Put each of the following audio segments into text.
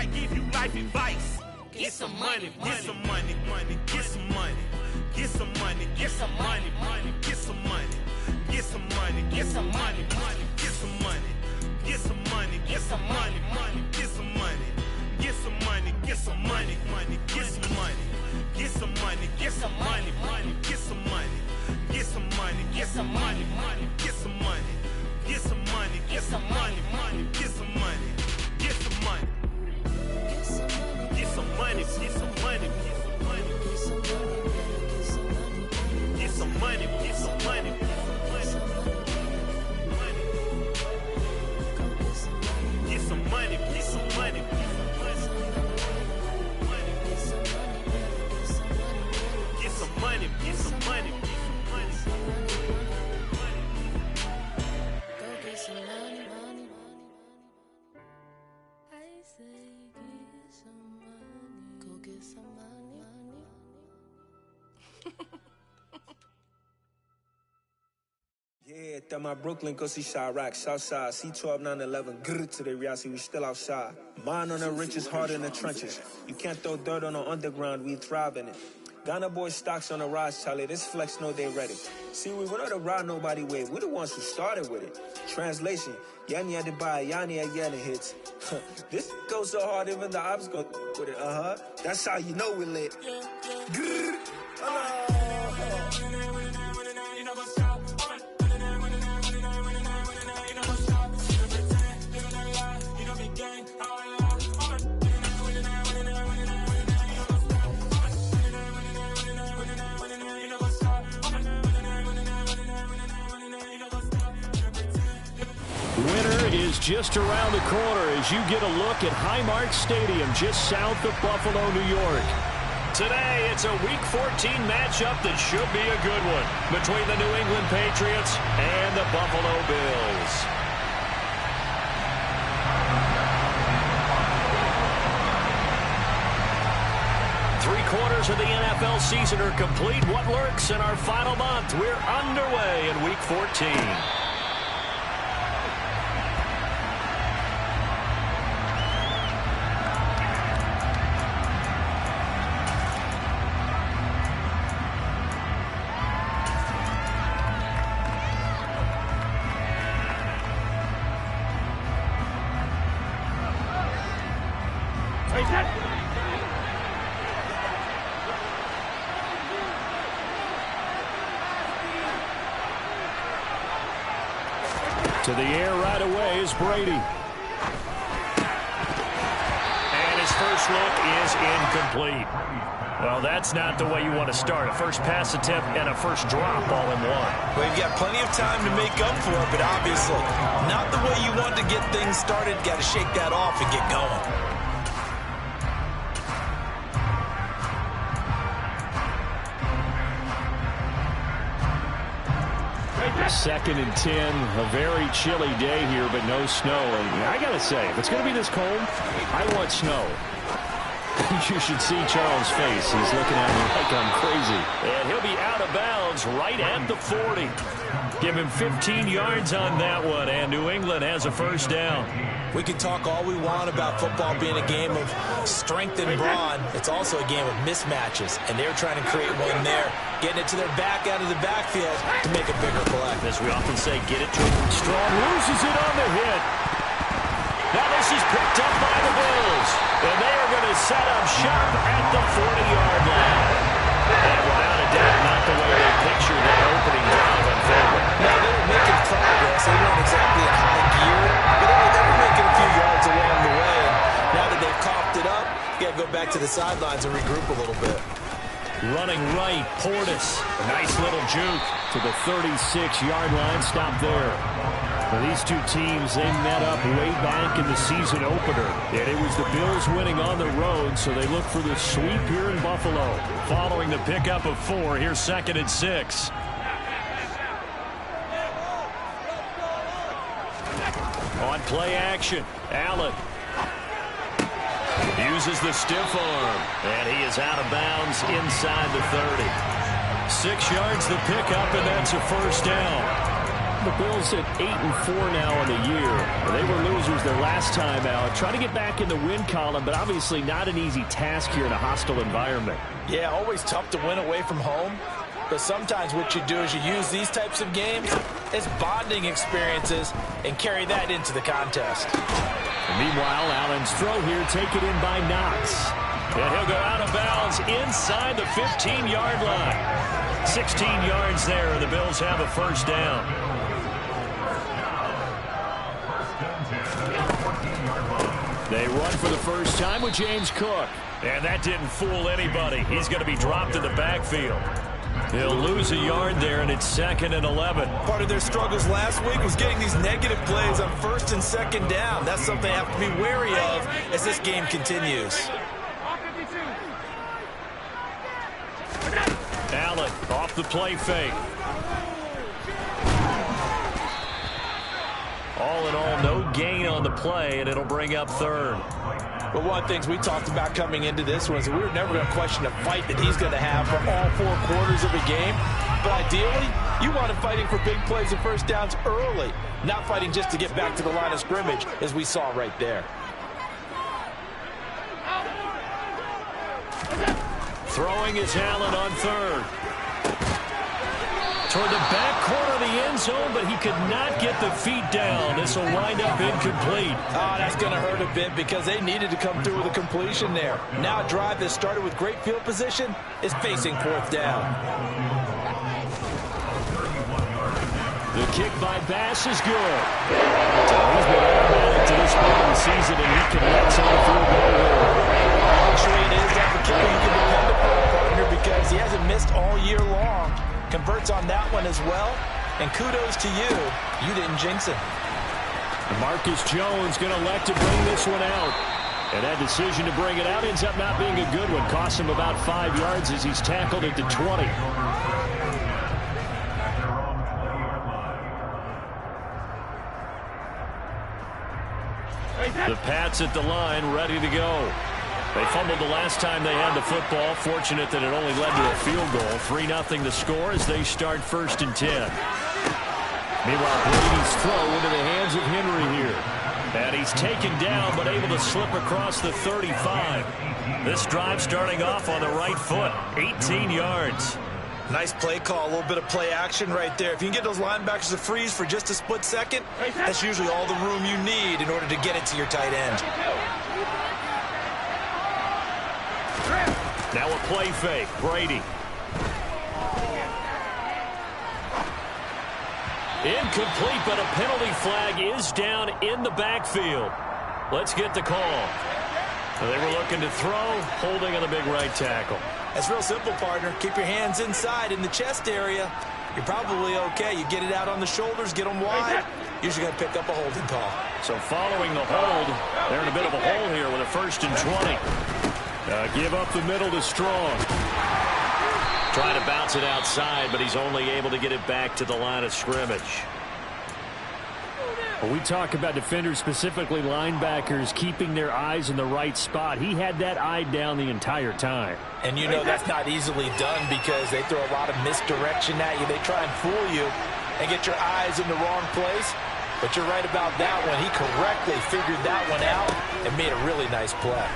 might give you life advice. Get some money, get some money, money, get some money. Get some money, get some money, money, get some money. Get some money, get some money, money, get some money. Get some money, get some money, money, get some money. Get some money, get some money, money, get some money. Get some money, get some money, money, get some money. Get some money, get some money, money, get some money. Get some money, get some money, money, get some money. Get some money. Get some money, get some money, get some money. Get some money, get some money. Get some money, get some money. Get some money, get some money. Go get some money, money. I say get some money. Go get some money, money. Yeah, that my Brooklyn, go see Chirac, Southside, C12, 911, grr to the reality, we still outside. Mine on the riches, hard in the trenches. You can't throw dirt on the underground, we thrive in it. Ghana boys stocks on the rise, Charlie, this flex know they ready. See, we went on the ride nobody wave, we the ones who started with it. Translation, Yanni had to buy, Yanni had Yanni hits. This goes so hard, even the ops go with it, That's how you know we lit. Grr. Winter is just around the corner as you get a look at Highmark Stadium just south of Buffalo, New York. Today, it's a Week 14 matchup that should be a good one between the New England Patriots and the Buffalo Bills. Three-quarters of the NFL season are complete. What lurks in our final month? We're underway in Week 14. To the air right away is Brady. And his first look is incomplete. Well, that's not the way you want to start. A first pass attempt and a first drop all in one. Well, you've got plenty of time to make up for it, but obviously not the way you want to get things started. Got to shake that off and get going. Second and 10, a very chilly day here, but no snow. And I got to say, if it's going to be this cold, I want snow. You should see Charles' face. He's looking at me like I'm crazy. And he'll be out of bounds right at the 40. Give him 15 yards on that one, and New England has a first down. We can talk all we want about football being a game of strength and brawn. It's also a game of mismatches, and they're trying to create one there, getting it to their back out of the backfield to make a bigger play. As we often say, get it to him. Strong loses it on the hit. Now this is picked up by the Bills, and they are going to set up shop at the 40-yard line. And without a doubt, not the way they pictured that opening drive unfolded. No, they were making progress. They weren't exactly in high gear, but they were making a few yards along the way. And now that they've coughed it up, you got to go back to the sidelines and regroup a little bit. Running right, Portis. A nice little juke to the 36-yard line. Stop there. Now, these two teams, they met up way back in the season opener. And it was the Bills winning on the road, so they look for the sweep here in Buffalo. Following the pickup of 4, here's 2nd and 6. On play action, Allen uses the stiff arm, and he is out of bounds inside the 30. 6 yards the pickup, and that's a first down. The Bills at 8-4 now in the year. They were losers their last time out. Try to get back in the win column, but obviously not an easy task here in a hostile environment. Yeah, always tough to win away from home. But sometimes what you do is you use these types of games as bonding experiences and carry that into the contest. And meanwhile, Allen's throw here taken in by Knox. And he'll go out of bounds inside the 15-yard line. 16 yards there, and the Bills have a first down. They run for the first time with James Cook. And that didn't fool anybody. He's going to be dropped in the backfield. He'll lose a yard there, and it's 2nd and 11. Part of their struggles last week was getting these negative plays on 1st and 2nd down. That's something they have to be wary of as this game continues. Allen off the play fake. All in all, no gain on the play, and it'll bring up 3rd. But one of the things we talked about coming into this was we were never going to question the fight that he's going to have for all 4 quarters of a game. But ideally, you want him fighting for big plays and first downs early, not fighting just to get back to the line of scrimmage, as we saw right there. Throwing is Allen on 3rd. Toward the back corner of the end zone, but he could not get the feet down. This will wind up incomplete. Oh, that's going to hurt a bit because they needed to come through with a completion there. Now a drive that started with great field position is facing 4th down. The kick by Bass is good. So he's been automatic to this point of the season, and he connects on a field goal. Sure it is that the kicker you can depend upon, partner, because he hasn't missed all year long. Converts on that one as well. And kudos to you. You didn't jinx it. Marcus Jones going to elect to bring this one out. And that decision to bring it out ends up not being a good one. Costs him about 5 yards as he's tackled at the 20. The Pats at the line, ready to go. They fumbled the last time they had the football. Fortunate that it only led to a field goal. 3-0 the score as they start 1st and 10. Meanwhile, Brady's throw into the hands of Henry here. And he's taken down but able to slip across the 35. This drive starting off on the right foot. 18 yards. Nice play call, a little bit of play action right there. If you can get those linebackers to freeze for just a split second, that's usually all the room you need in order to get it to your tight end. Now a play fake. Brady. Incomplete, but a penalty flag is down in the backfield. Let's get the call. They were looking to throw, holding on the big right tackle. That's real simple, partner. Keep your hands inside in the chest area. You're probably okay. You get it out on the shoulders, get them wide. Usually going to pick up a holding call. So following the hold, they're in a bit of a hole here with a 1st and 20. Give up the middle to Strong. Trying to bounce it outside, but he's only able to get it back to the line of scrimmage. When we talk about defenders, specifically linebackers, keeping their eyes in the right spot, he had that eye down the entire time. And you know that's not easily done because they throw a lot of misdirection at you. They try and fool you and get your eyes in the wrong place. But you're right about that one. He correctly figured that one out and made a really nice play.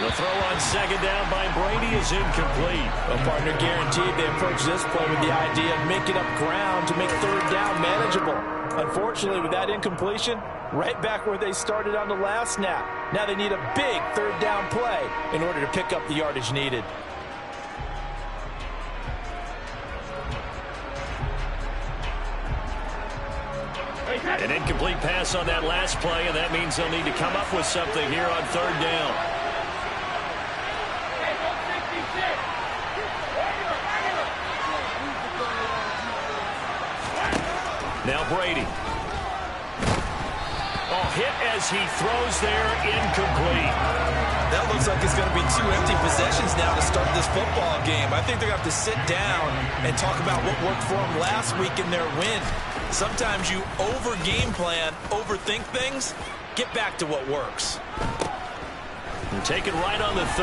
The throw on 2nd down by Brady is incomplete. Well, partner, guaranteed they approach this play with the idea of making up ground to make 3rd down manageable. Unfortunately, with that incompletion, right back where they started on the last snap. Now they need a big 3rd down play in order to pick up the yardage needed. An incomplete pass on that last play, and that means they'll need to come up with something here on 3rd down. Now Brady. Oh, hit as he throws there, incomplete. That looks like it's going to be 2 empty possessions now to start this football game. I think they're going to have to sit down and talk about what worked for them last week in their win. Sometimes you over-game plan, overthink things, get back to what works. And take it right on the 30.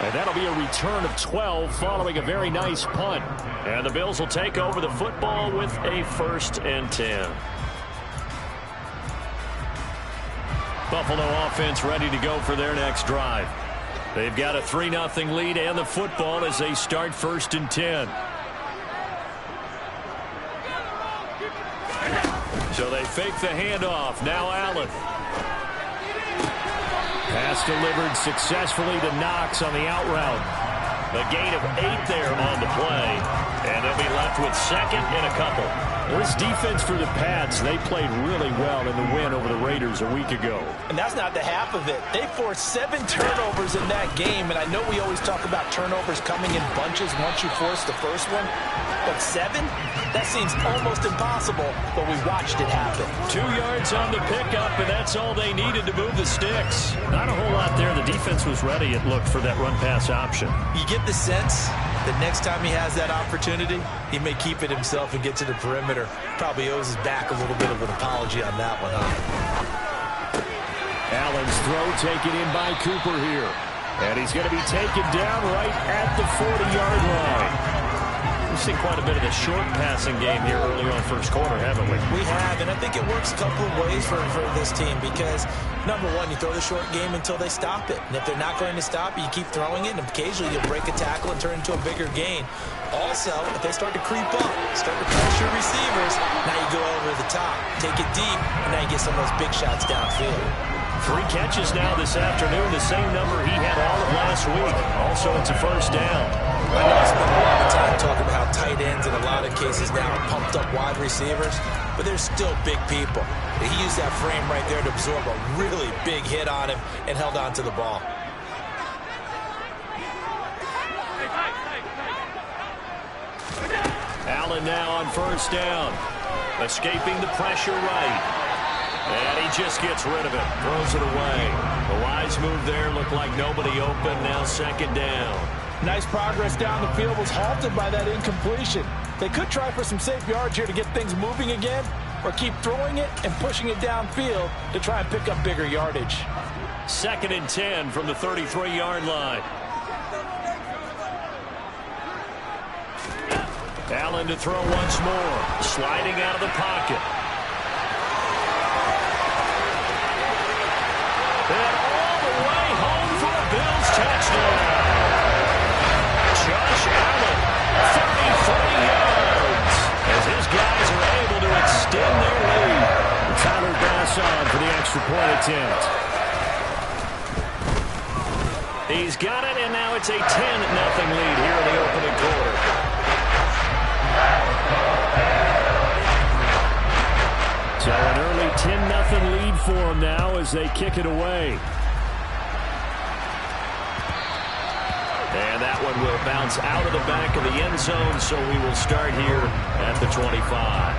And that'll be a return of 12 following a very nice punt. And the Bills will take over the football with a 1st and 10. Buffalo offense ready to go for their next drive. They've got a 3-0 lead and the football as they start 1st and 10. So they fake the handoff. Now Allen. Pass delivered successfully to Knox on the out route. A gain of 8 there on the play. And they'll be left with 2nd and a couple. Well, this defense for the Pats, they played really well in the win over the Raiders a week ago. And that's not the half of it. They forced 7 turnovers in that game. And I know we always talk about turnovers coming in bunches once you force the first one. But 7? That seems almost impossible, but we watched it happen. 2 yards on the pickup, and that's all they needed to move the sticks. Not a whole lot there. The defense was ready, it looked, for that run-pass option. You get the sense that next time he has that opportunity, he may keep it himself and get to the perimeter. Probably owes his back a little bit of an apology on that one, huh? Allen's throw taken in by Cooper here. And he's going to be taken down right at the 40-yard line. We've seen quite a bit of the short passing game here early on first quarter, haven't we? We have, and I think it works a couple of ways for this team because, number one, you throw the short game until they stop it. And if they're not going to stop it, you keep throwing it, and occasionally you'll break a tackle and turn it into a bigger gain. Also, if they start to creep up, start to pressure receivers, now you go over the top, take it deep, and now you get some of those big shots downfield. 3 catches now this afternoon, the same number he had all of last week. Also, it's a 1st down. I know I spent a lot of time talking about how tight ends in a lot of cases now are pumped up wide receivers, but they're still big people. He used that frame right there to absorb a really big hit on him and held on to the ball. Allen now on 1st down. Escaping the pressure right. And he just gets rid of it. Throws it away. The wise move there. Looked like nobody open. Now 2nd down. Nice progress down the field was halted by that incompletion. They could try for some safe yards here to get things moving again, or keep throwing it and pushing it downfield to try and pick up bigger yardage. 2nd and 10 from the 33-yard line. Allen to throw once more. Sliding out of the pocket. And all the way home for a Bills touchdown. Josh Allen, 33 yards, as his guys are able to extend their lead. Tyler Bass on for the extra point attempt. He's got it, and now it's a 10-0 lead here in the opening quarter. So an early 10-0 lead for them now as they kick it away. And that one will bounce out of the back of the end zone, so we will start here at the 25.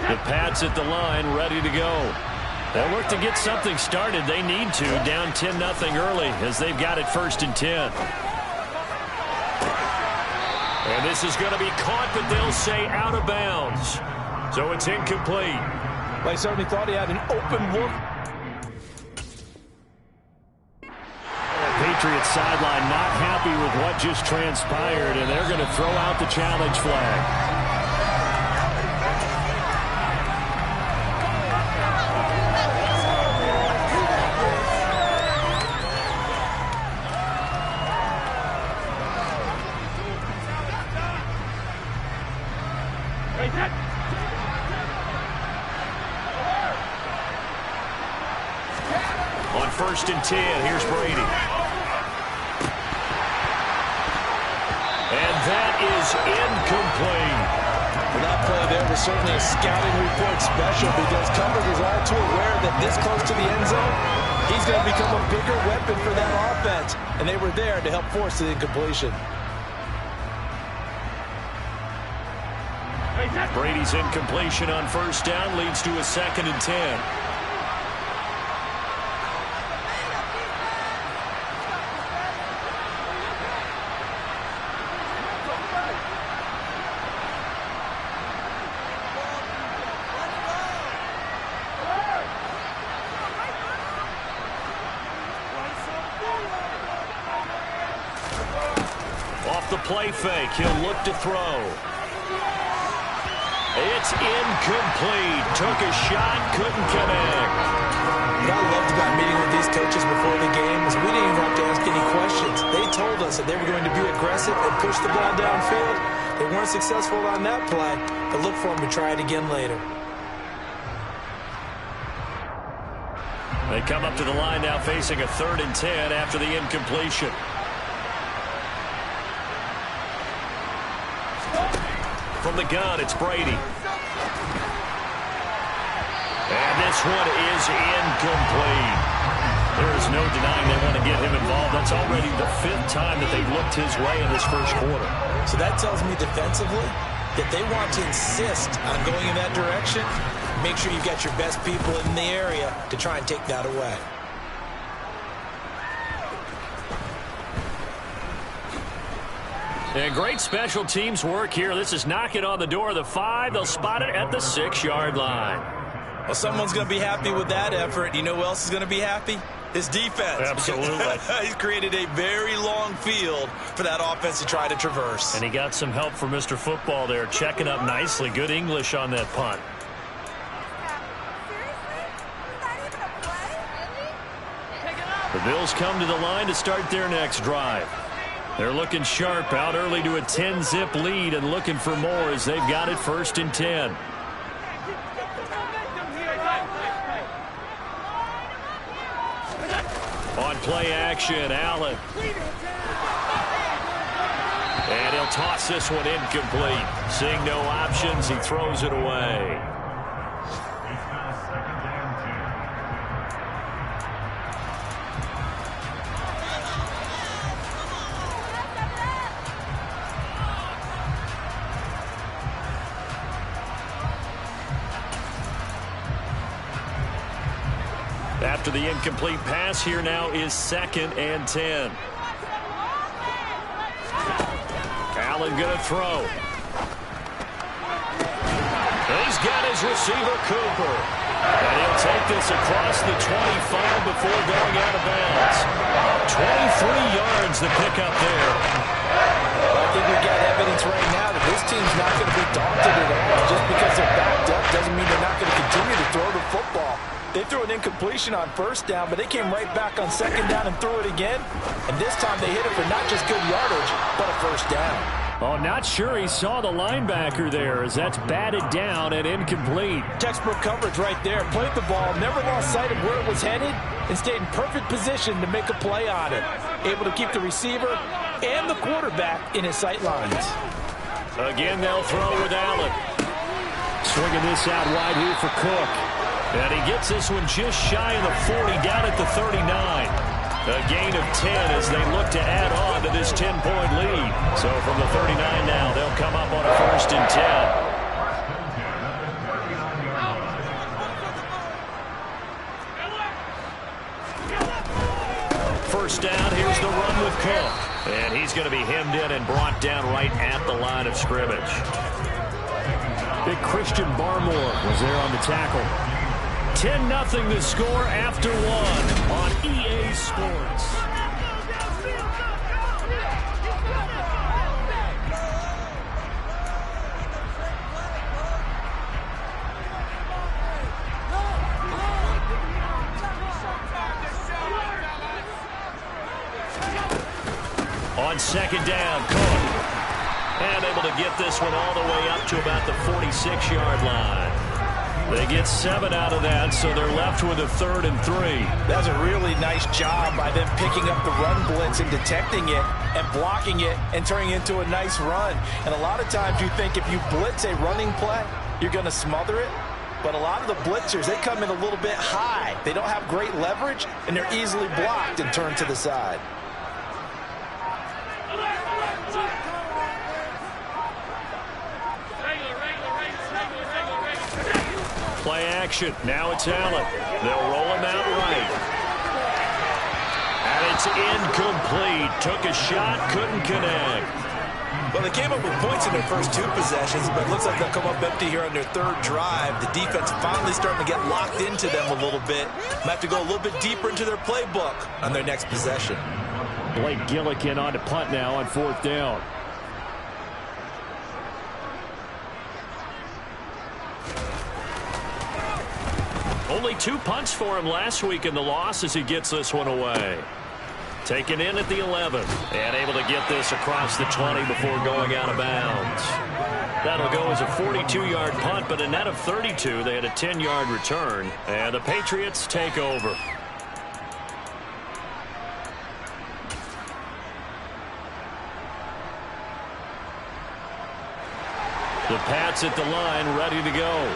The Pats at the line, ready to go. They'll look to get something started. They need to, down 10-0 early as they've got it 1st and 10. And this is going to be caught, but they'll say out of bounds. So it's incomplete. I certainly thought he had an open look. Patriots sideline not happy with what just transpired, and they're going to throw out the challenge flag. On 1st and 10, here's Brady. And that is incomplete. Well, that play there was certainly a scouting report special because Cumbers was all too aware that this close to the end zone, he's going to become a bigger weapon for that offense. And they were there to help force the incompletion. Brady's incompletion on 1st down leads to a 2nd and 10. off the play fake. He'll look to throw. It's incomplete. Took a shot, couldn't connect. What I loved about meeting with these coaches before the game is we didn't even have to ask any questions. They told us that they were going to be aggressive and push the ball downfield. They weren't successful on that play, but look for them to try it again later. They come up to the line now facing a 3rd and 10 after the incompletion. From the gun, it's Brady. And this one is incomplete. There is no denying they want to get him involved. That's already the 5th time that they've looked his way in this first quarter. So that tells me defensively that they want to insist on going in that direction. Make sure you've got your best people in the area to try and take that away. And great special teams work here. This is knocking on the door of the 5. They'll spot it at the 6-yard line. Well, someone's going to be happy with that effort. You know who else is going to be happy? His defense. Absolutely. He's created a very long field for that offense to try to traverse. And he got some help from Mr. Football there, checking up nicely. Good English on that punt. The Bills come to the line to start their next drive. They're looking sharp, out early to a 10-zip lead and looking for more as they've got it 1st and 10. On play action, Allen. And he'll toss this one incomplete. Seeing no options, he throws it away. After the incomplete pass, here now is 2nd and 10. Allen going to throw. He's got his receiver, Cooper. And he'll take this across the 25 before going out of bounds. 23 yards the pickup there. I think we got evidence right now that this team's not going to be daunted at all. Just because they're backed up doesn't mean they're not going to continue to throw the football. They threw an incompletion on 1st down, but they came right back on 2nd down and threw it again. And this time they hit it for not just good yardage, but a 1st down. Oh, not sure he saw the linebacker there as that's batted down and incomplete. Textbook coverage right there. Played the ball, never lost sight of where it was headed, and stayed in perfect position to make a play on it. Able to keep the receiver and the quarterback in his sight lines. Again, they'll throw with Allen. Swinging this out wide here for Cook. And he gets this one just shy of the 40, down at the 39. A gain of 10 as they look to add on to this 10-point lead. So from the 39 now, they'll come up on a 1st and 10. First down, here's the run with Cook. And he's going to be hemmed in and brought down right at the line of scrimmage. Big Christian Barmore was there on the tackle. 10-0 the score after 1 on EA Sports. On 2nd down, Cook. And able to get this one all the way up to about the 46-yard line. They get 7 out of that, so they're left with a 3rd and 3. That's a really nice job by them picking up the run blitz and detecting it and blocking it and turning it into a nice run. And a lot of times you think if you blitz a running play, you're going to smother it. But a lot of the blitzers, they come in a little bit high. They don't have great leverage, and they're easily blocked and turned to the side. Play action. Now it's Allen. They'll roll him out right. And it's incomplete. Took a shot, couldn't connect. Well, they came up with points in their first 2 possessions, but it looks like they'll come up empty here on their 3rd drive. The defense finally starting to get locked into them a little bit. Might have to go a little bit deeper into their playbook on their next possession. Blake Gillikin on to punt now on 4th down. Only 2 punts for him last week in the loss as he gets this one away. Taken in at the 11 and able to get this across the 20 before going out of bounds. That'll go as a 42-yard punt, but a net of 32. They had a 10-yard return, and the Patriots take over. The Pats at the line, ready to go.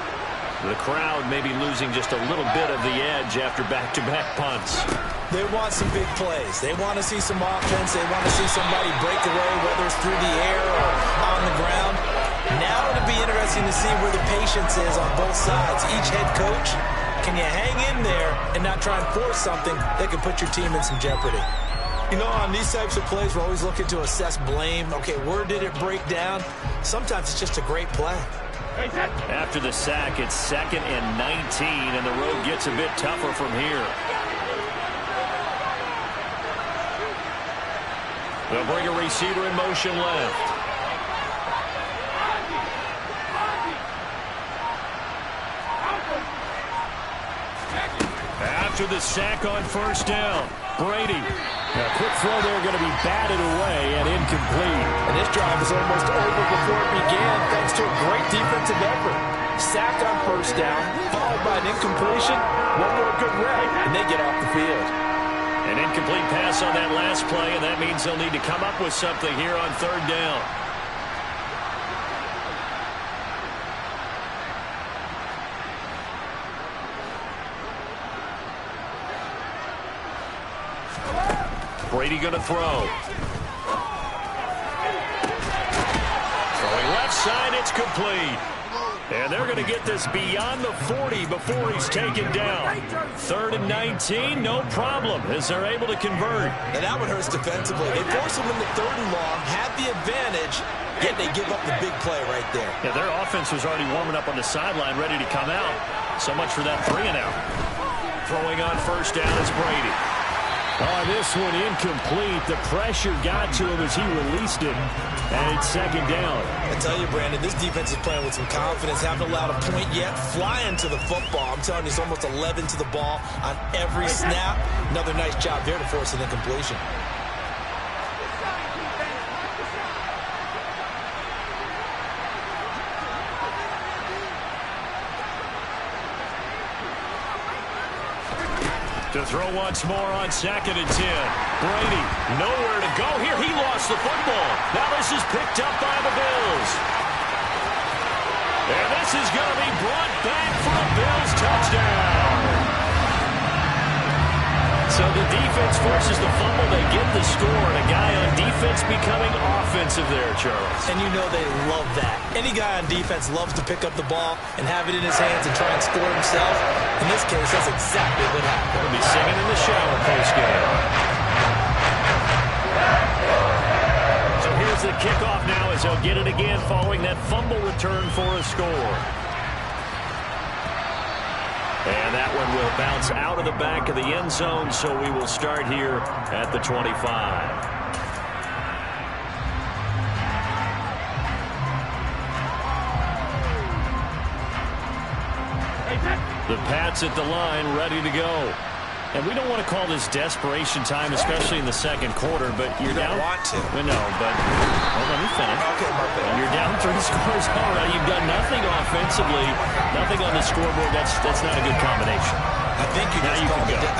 The crowd may be losing just a little bit of the edge after back-to-back punts. They want some big plays. They want to see some offense. They want to see somebody break away, whether it's through the air or on the ground. Now it'll be interesting to see where the patience is on both sides. Each head coach, can you hang in there and not try and force something that could put your team in some jeopardy? You know, on these types of plays, we're always looking to assess blame. Okay, where did it break down? Sometimes it's just a great play. After the sack, it's 2nd and 19, and the road gets a bit tougher from here. They'll bring a receiver in motion left. After the sack on 1st down, Brady. A quick throw there going to be batted away and incomplete. And this drive was almost over before it began thanks to a great defensive effort. Sack on 1st down, followed by an incompletion. One more good rep, and they get off the field. An incomplete pass on that last play, and that means they'll need to come up with something here on 3rd down. Brady going to throw. Throwing left side, it's complete. And they're going to get this beyond the 40 before he's taken down. 3rd and 19, no problem, as they're able to convert. And that one hurts defensively. They force him into 3rd and long, have the advantage, yet they give up the big play right there. Yeah, their offense was already warming up on the sideline, ready to come out. So much for that 3 and out. Throwing on 1st down is Brady. Oh, this one incomplete. The pressure got to him as he released it, and it's 2nd down. I tell you, Brandon, this defense is playing with some confidence. Haven't allowed a point yet. Flying to the football. I'm telling you, it's almost 11 to the ball on every snap. Another nice job there to force an incompletion. To throw once more on 2nd and 10. Brady, nowhere to go here. He lost the football. Now this is picked up by the Bills. And this is going to be brought back for a Bills touchdown. So the defense forces the fumble. They get the score. And a guy on defense becoming offensive there, Charles. And you know they love that. Any guy on defense loves to pick up the ball and have it in his hands and try and score himself. In this case, that's exactly what happened. Going to be singing in the shower post-game. So here's the kickoff now as they'll get it again following that fumble return for a score. And that one will bounce out of the back of the end zone, so we will start here at the 25. The Pats at the line, ready to go. And we don't want to call this desperation time, especially in the 2nd quarter, but you're down. You don't want to. We know, but well, let me finish. Okay, my bad. You're down 3 scores already. You've done nothing offensively, nothing on the scoreboard. That's not a good combination. I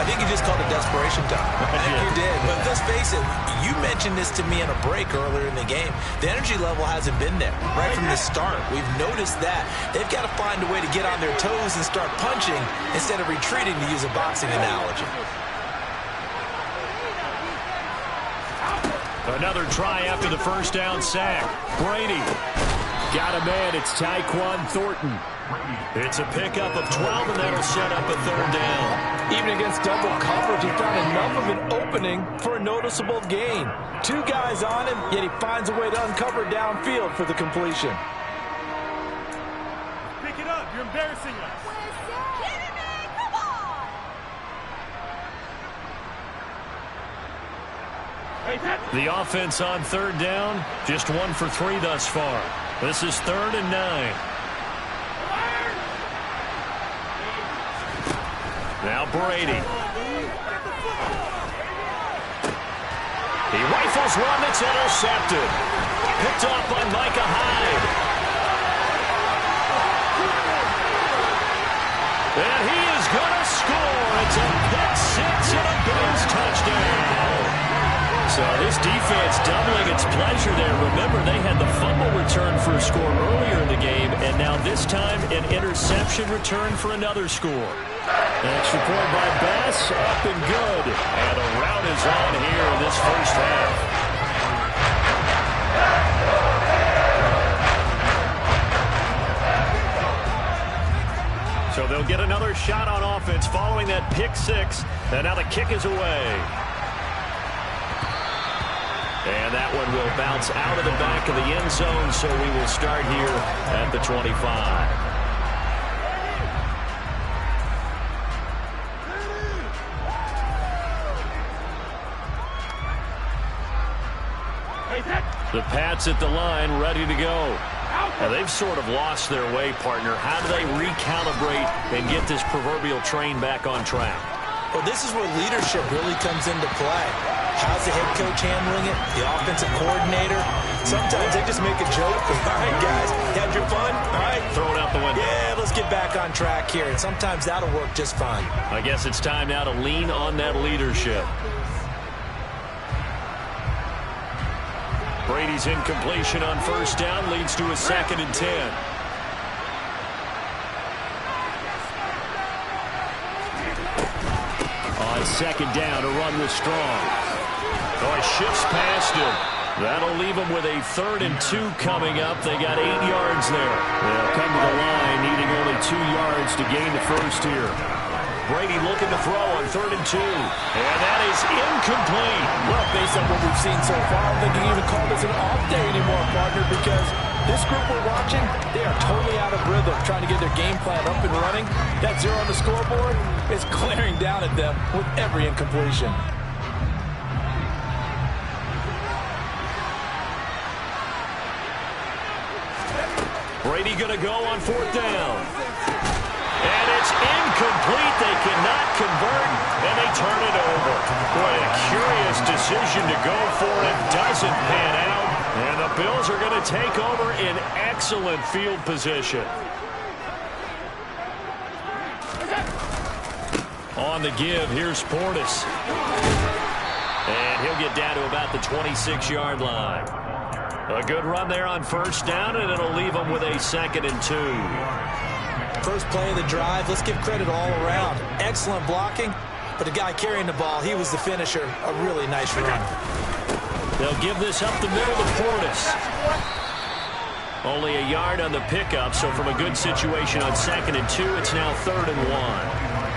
think you just called it desperation time. I think you did. But let's face it, you mentioned this to me in a break earlier in the game. The energy level hasn't been there right from the start. We've noticed that. They've got to find a way to get on their toes and start punching instead of retreating, to use a boxing analogy. Another try after the 1st down sack. Brady got a man. It's Tyquan Thornton. It's a pickup of 12, and that'll set up a third down. Even against double coverage, he found enough of an opening for a noticeable gain. 2 guys on him, yet he finds a way to uncover downfield for the completion. Pick it up. You're embarrassing us. The offense on third down, just 1 for 3 thus far. This is 3rd and 9. Now Brady. He rifles one that's intercepted. Picked off by Micah Hyde. And he is going to score. It's a pick 6 and a Bills touchdown. So this defense doubling its pleasure there. Remember, they had the fumble return for a score earlier in the game, and now this time an interception return for another score. Extra point by Bass, up and good. And a rout is on here in this first half. So they'll get another shot on offense following that pick 6, and now the kick is away. And that one will bounce out of the back of the end zone, so we will start here at the 25. The Pats at the line, ready to go. Now, they've sort of lost their way, partner. How do they recalibrate and get this proverbial train back on track? Well, this is where leadership really comes into play. How's the head coach handling it? The offensive coordinator? Sometimes they just make a joke. All right, guys, had your fun? All right. Throw it out the window. Yeah, let's get back on track here. And sometimes that'll work just fine. I guess it's time now to lean on that leadership. Brady's incompletion on first down leads to a 2nd and 10. On 2nd down, a run was strong. Oh, he shifts past him. That'll leave him with a 3rd and 2 coming up. They got 8 yards there. They'll come to the line, needing only 2 yards to gain the first here. Brady looking to throw on 3rd and 2. And that is incomplete. Well, based on what we've seen so far, I don't think you can even call this an off day anymore, partner, because this group we're watching, they are totally out of rhythm, trying to get their game plan up and running. That 0 on the scoreboard is glaring down at them with every incompletion. Brady going to go on 4th down. And it's incomplete. They cannot convert, and they turn it over. Boy, a curious decision to go for it. Doesn't pan out, and the Bills are going to take over in excellent field position. On the give, here's Portis. And he'll get down to about the 26-yard line. A good run there on first down, and it'll leave them with a 2nd and 2. First play of the drive, let's give credit all around. Excellent blocking, but the guy carrying the ball, he was the finisher. A really nice run. They'll give this up the middle to Portis. Only a yard on the pickup, so from a good situation on 2nd and 2, it's now 3rd and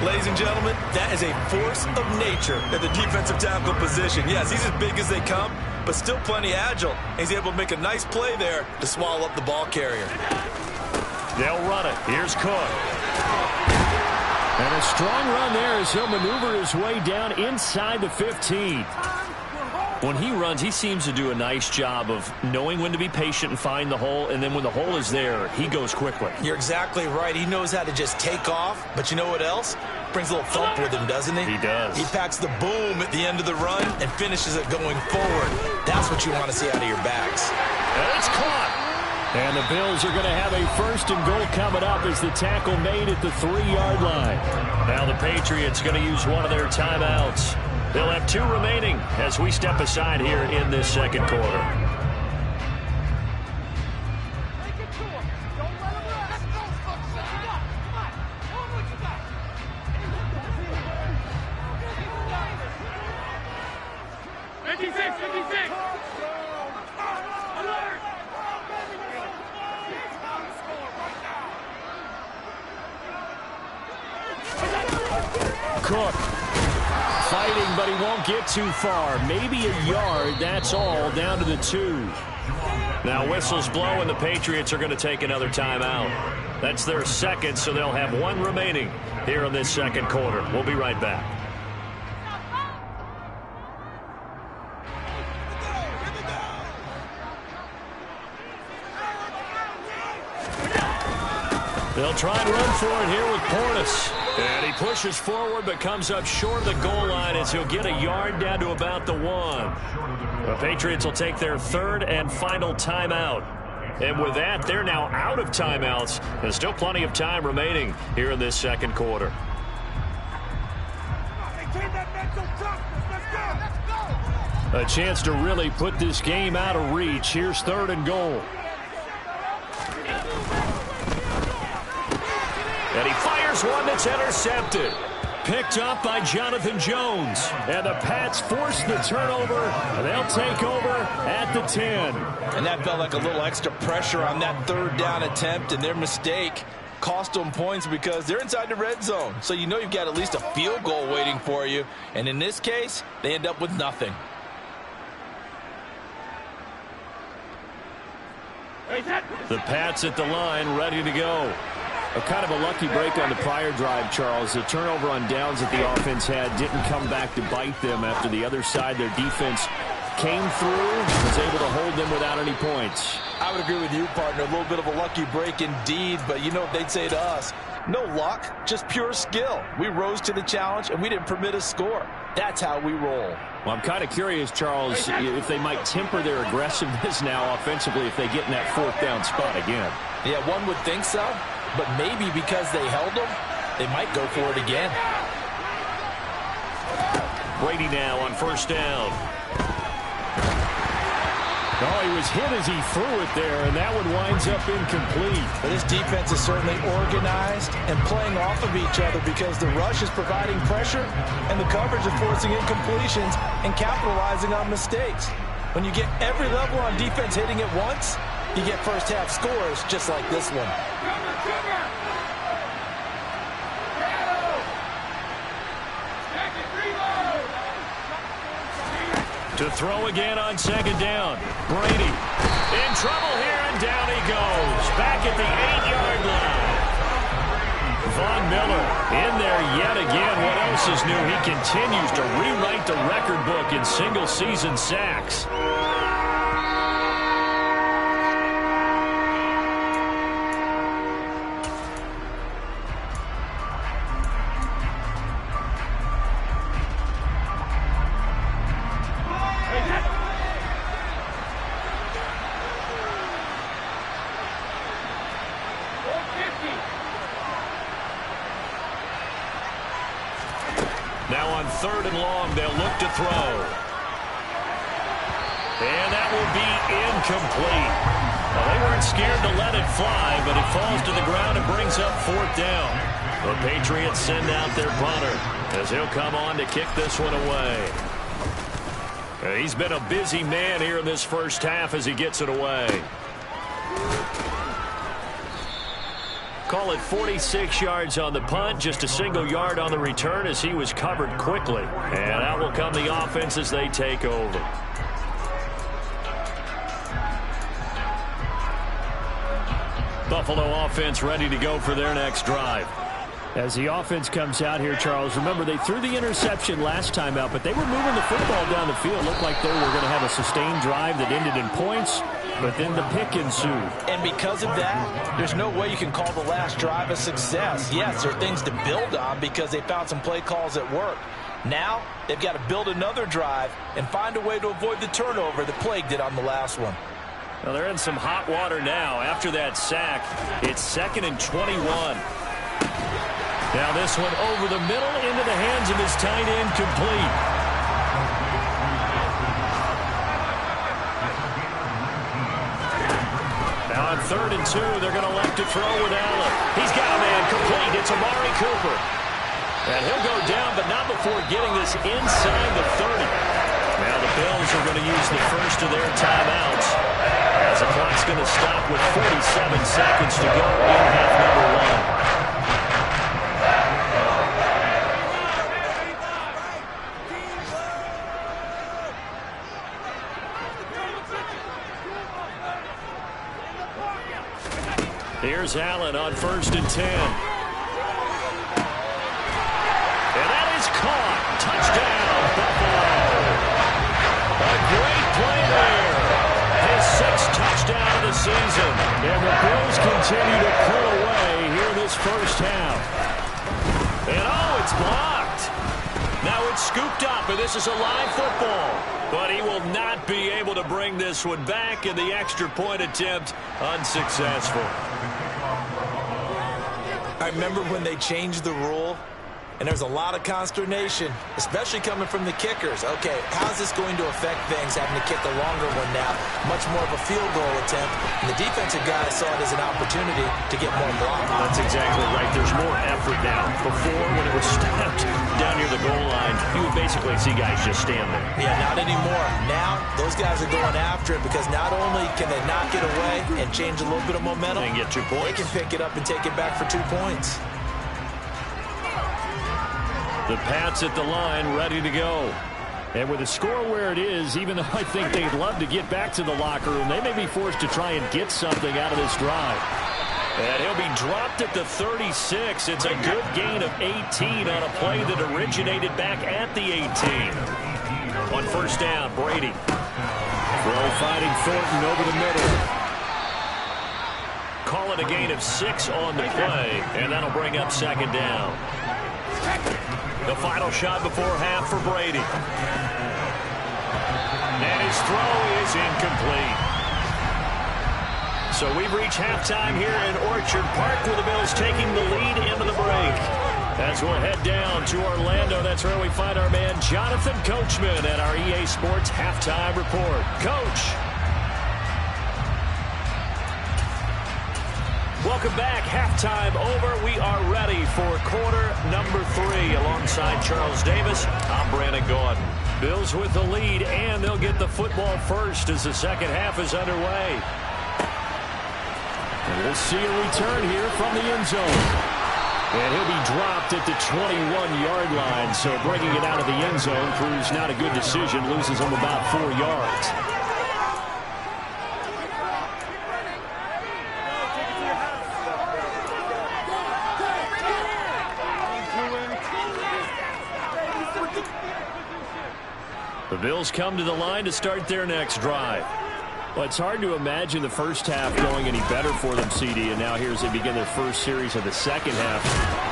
1. Ladies and gentlemen, that is a force of nature at the defensive tackle position. Yes, he's as big as they come, but still plenty agile. He's able to make a nice play there to swallow up the ball carrier. They'll run it. Here's Cook. And a strong run there as he'll maneuver his way down inside the 15. When he runs, he seems to do a nice job of knowing when to be patient and find the hole, and then when the hole is there, he goes quickly. You're exactly right. He knows how to just take off, but you know what else? Brings a little thump with him, doesn't he? He does. He packs the boom at the end of the run and finishes it going forward. That's what you want to see out of your backs. And it's caught. And the Bills are going to have a 1st and goal coming up as the tackle made at the 3-yard line. Now the Patriots going to use one of their timeouts. They'll have 2 remaining as we step aside here in this 2nd quarter. Cook. Fighting, but he won't get too far. Maybe a yard, that's all, down to the 2. Now whistles blow, and the Patriots are going to take another timeout. That's their second, so they'll have 1 remaining here in this second quarter. We'll be right back. They'll try and run for it here with Portis. And he pushes forward but comes up short of the goal line as he'll get a yard down to about the 1. The Patriots will take their 3rd and final timeout. And with that, they're now out of timeouts. There's still plenty of time remaining here in this second quarter. A chance to really put this game out of reach. Here's 3rd and goal. And he fires one that's intercepted. Picked up by Jonathan Jones. And the Pats force the turnover. And they'll take over at the 10. And that felt like a little extra pressure on that 3rd down attempt, and their mistake cost them points because they're inside the red zone. So you know you've got at least a field goal waiting for you. And in this case, they end up with nothing. The Pats at the line, ready to go. A kind of a lucky break on the prior drive, Charles. The turnover on downs that the offense had didn't come back to bite them after the other side. Their defense came through, was able to hold them without any points. I would agree with you, partner. A little bit of a lucky break indeed, but you know what they'd say to us? No luck, just pure skill. We rose to the challenge, and we didn't permit a score. That's how we roll. Well, I'm kind of curious, Charles, if they might temper their aggressiveness now offensively if they get in that 4th down spot again. Yeah, one would think so. But maybe because they held them, they might go for it again. Brady now on 1st down. Oh, he was hit as he threw it there, and that one winds up incomplete. But this defense is certainly organized and playing off of each other because the rush is providing pressure and the coverage is forcing incompletions and capitalizing on mistakes. When you get every level on defense hitting at once, you get first half scores just like this one. To throw again on 2nd down. Brady in trouble here, and down he goes. Back at the 8-yard line. Von Miller in there yet again. What else is new? He continues to rewrite the record book in single-season sacks. Now on 3rd and long, they'll look to throw. And that will be incomplete. Well, they weren't scared to let it fly, but it falls to the ground and brings up 4th down. The Patriots send out their punter as he'll come on to kick this one away. He's been a busy man here in this first half as he gets it away. Call it 46 yards on the punt, just a single yard on the return as he was covered quickly. And out will come the offense as they take over. Buffalo offense ready to go for their next drive. As the offense comes out here, Charles, remember they threw the interception last time out, but they were moving the football down the field. Looked like they were going to have a sustained drive that ended in points, but then the pick ensued. And because of that, there's no way you can call the last drive a success. Yes, there are things to build on because they found some play calls that work. Now, they've got to build another drive and find a way to avoid the turnover that plagued it on the last one. Well, they're in some hot water now. After that sack, it's 2nd and 21. Now this one over the middle into the hands of his tight end, complete. Now on 3rd and 2, they're going to elect to throw with Allen. He's got a man, complete. It's Amari Cooper. And he'll go down, but not before getting this inside the 30. Now the Bills are going to use the first of their timeouts as the clock's going to stop with 47 seconds to go in half number 1. Here's Allen on 1st and 10. And that is caught. Touchdown, Buffalo. A great play there. His 6th touchdown of the season. And the Bills continue to pull away here in this first half. And it's blocked. Now it's scooped up, and this is a live football. But he will not be able to bring this one back, and the extra point attempt unsuccessful. I remember when they changed the rule, and there's a lot of consternation, especially coming from the kickers. Okay, how's this going to affect things, having to kick a longer one now, much more of a field goal attempt? And the defensive guys saw it as an opportunity to get more block. That's exactly right. There's more effort now. Before, when it was stopped down near the goal line, you would basically see guys just stand there. Yeah, not anymore. Now, those guys are going after it because not only can they knock it away and change a little bit of momentum, and get 2 points. They can pick it up and take it back for 2 points. The Pats at the line, ready to go. And with the score where it is, even though I think they'd love to get back to the locker room, they may be forced to try and get something out of this drive. And he'll be dropped at the 36. It's a good gain of 18 on a play that originated back at the 18. On 1st down, Brady. Throw fighting Thornton over the middle. Call it a gain of 6 on the play, and that'll bring up 2nd down. The final shot before half for Brady. And his throw is incomplete. So we've reached halftime here in Orchard Park with the Bills taking the lead into the break. As we'll head down to Orlando, that's where we find our man Jonathan Coachman at our EA Sports Halftime Report. Coach. Welcome back. Halftime over. We are ready for quarter number 3. Alongside Charles Davis, I'm Brandon Gordon. Bills with the lead, and they'll get the football first as the second half is underway. And we'll see a return here from the end zone. And he'll be dropped at the 21-yard line, so bringing it out of the end zone proves not a good decision. Loses him about 4 yards. The Bills come to the line to start their next drive. Well, it's hard to imagine the first half going any better for them, CD, and now here as they begin their first series of the second half.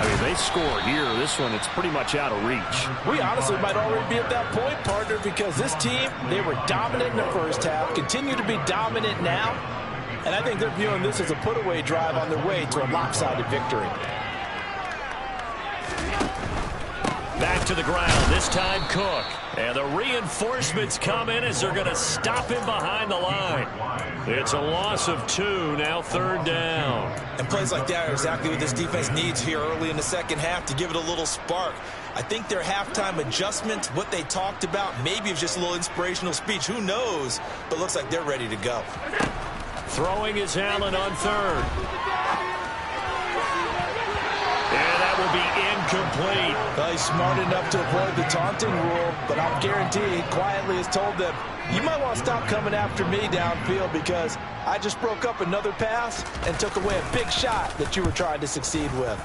I mean, they score here. This one, it's pretty much out of reach. We honestly might already be at that point, partner, because this team, they were dominant in the first half, continue to be dominant now, and I think they're viewing this as a put-away drive on their way to a lopsided victory. Back to the ground, this time Cook. And the reinforcements come in as they're going to stop him behind the line. It's a loss of 2, now 3rd down. And plays like that are exactly what this defense needs here early in the second half to give it a little spark. I think their halftime adjustment, what they talked about, maybe it's just a little inspirational speech. Who knows? But looks like they're ready to go. Throwing is Allen on 3rd. And that will be incomplete. Well, he's smart enough to avoid the taunting rule, but I'll guarantee he quietly has told them, you might want to stop coming after me downfield because I just broke up another pass and took away a big shot that you were trying to succeed with.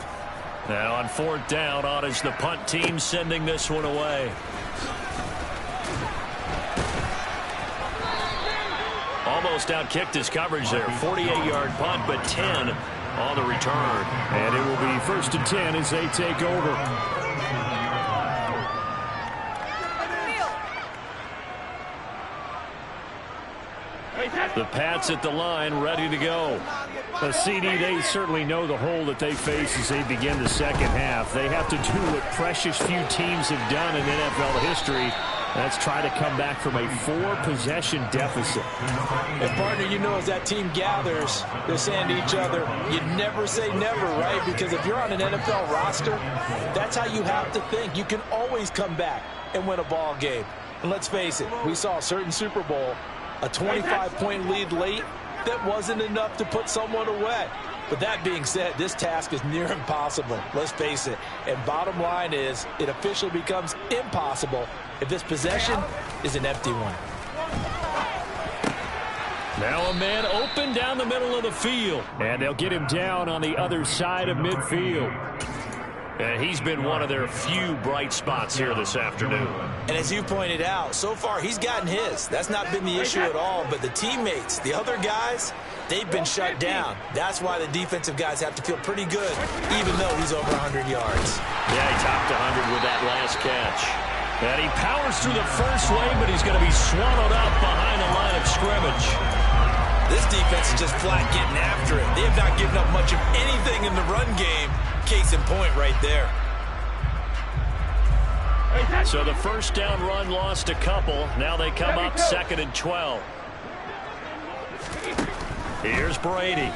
Now on 4th down, on is the punt team sending this one away. Almost outkicked his coverage there. 48-yard punt, but 10 on the return. And it will be 1st and 10 as they take over. The Pats at the line, ready to go. The CD, they certainly know the hole that they face as they begin the second half. They have to do what precious few teams have done in NFL history. That's try to come back from a 4-possession deficit. And partner, you know, as that team gathers, they're saying to each other, you never say never, right? Because if you're on an NFL roster, that's how you have to think. You can always come back and win a ball game. And let's face it, we saw a certain Super Bowl, a 25-point lead late, that wasn't enough to put someone away. But that being said, this task is near impossible. Let's face it. And bottom line is, it officially becomes impossible if this possession is an empty one. Now a man open down the middle of the field. And they'll get him down on the other side of midfield. And he's been one of their few bright spots here this afternoon. And as you pointed out, so far he's gotten his. That's not been the issue at all. But the teammates, the other guys, they've been shut down. That's why the defensive guys have to feel pretty good, even though he's over 100 yards. Yeah, he topped 100 with that last catch. And he powers through the first wave, but he's going to be swallowed up behind the line of scrimmage. This defense is just flat getting after it. They have not given up much of anything in the run game. Case in point right there. So the first down run lost a couple. Now they come up 2nd and 12. Here's Brady.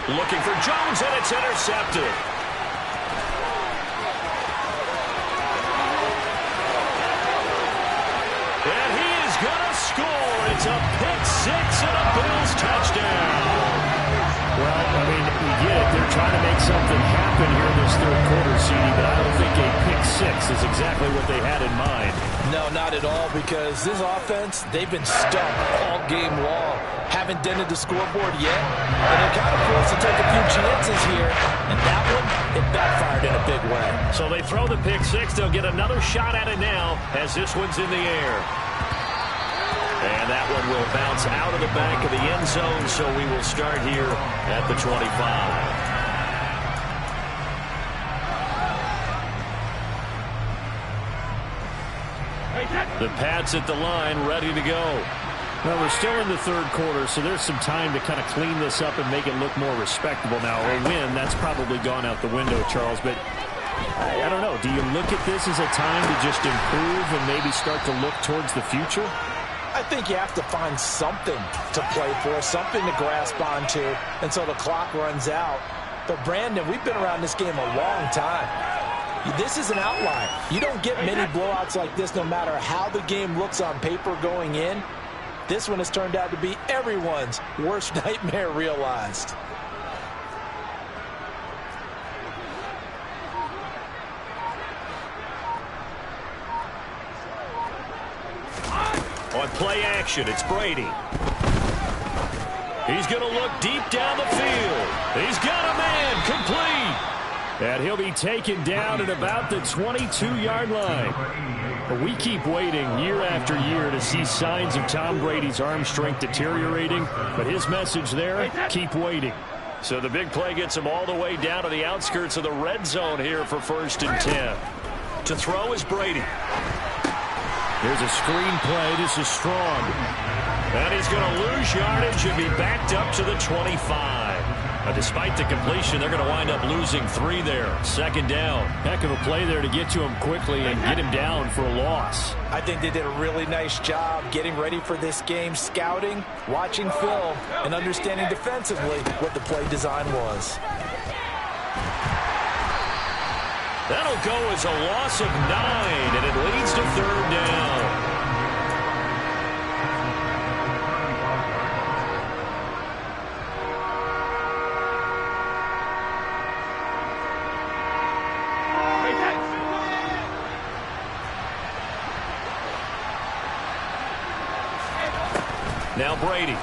Looking for Jones, and it's intercepted. And he is going to score. It's a pick six and a Bills touchdown. Well, I mean, we get it. They're trying to make something happen here in this third quarter, CD, but I don't think a pick six is exactly what they had in mind. No, not at all, because this offense, they've been stuck all game long. Haven't dented the scoreboard yet, and they're kind of forced to take a few chances here, and that one, it backfired in a big way. So they throw the pick six. They'll get another shot at it now as this one's in the air. And that one will bounce out of the back of the end zone, so we will start here at the 25. The Pats at the line, ready to go. Well, we're still in the third quarter, so there's some time to kind of clean this up and make it look more respectable. Now, a win, that's probably gone out the window, Charles, but I don't know. Do you look at this as a time to just improve and maybe start to look towards the future? I think you have to find something to play for, something to grasp onto until the clock runs out. But, Brandon, we've been around this game a long time. This is an outlier. You don't get many blowouts like this no matter how the game looks on paper going in. This one has turned out to be everyone's worst nightmare realized. On play action, it's Brady. He's going to look deep down the field. He's got a man, complete. And he'll be taken down at about the 22-yard line. We keep waiting year after year to see signs of Tom Brady's arm strength deteriorating, but his message there, keep waiting. So the big play gets him all the way down to the outskirts of the red zone here for 1st and 10. To throw is Brady. Here's a screen play. This is strong. And he's going to lose yardage and be backed up to the 25. Despite the completion, they're going to wind up losing 3 there. 2nd down. Heck of a play there to get to him quickly and get him down for a loss. I think they did a really nice job getting ready for this game, scouting, watching film, and understanding defensively what the play design was. That'll go as a loss of 9, and it leads to 3rd down. Now Brady.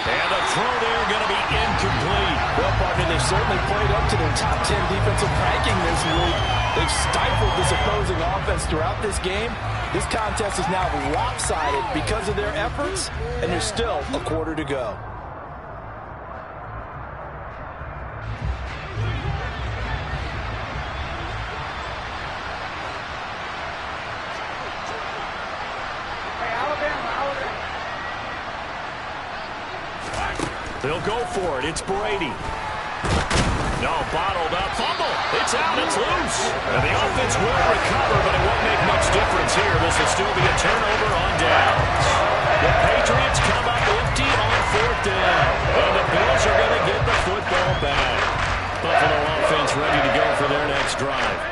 And the throw there going to be incomplete. Well, partner, they've certainly played up to their top 10 defensive ranking this week. They've stifled this opposing offense throughout this game. This contest is now lopsided because of their efforts, and there's still a quarter to go. They'll go for it. It's Brady. No, bottled up. Fumble. It's out. It's loose. And the offense will recover, but it won't make much difference here. This will still be a turnover on downs. The Patriots come up empty on 4th down. And the Bills are going to get the football back. Buffalo offense ready to go for their next drive.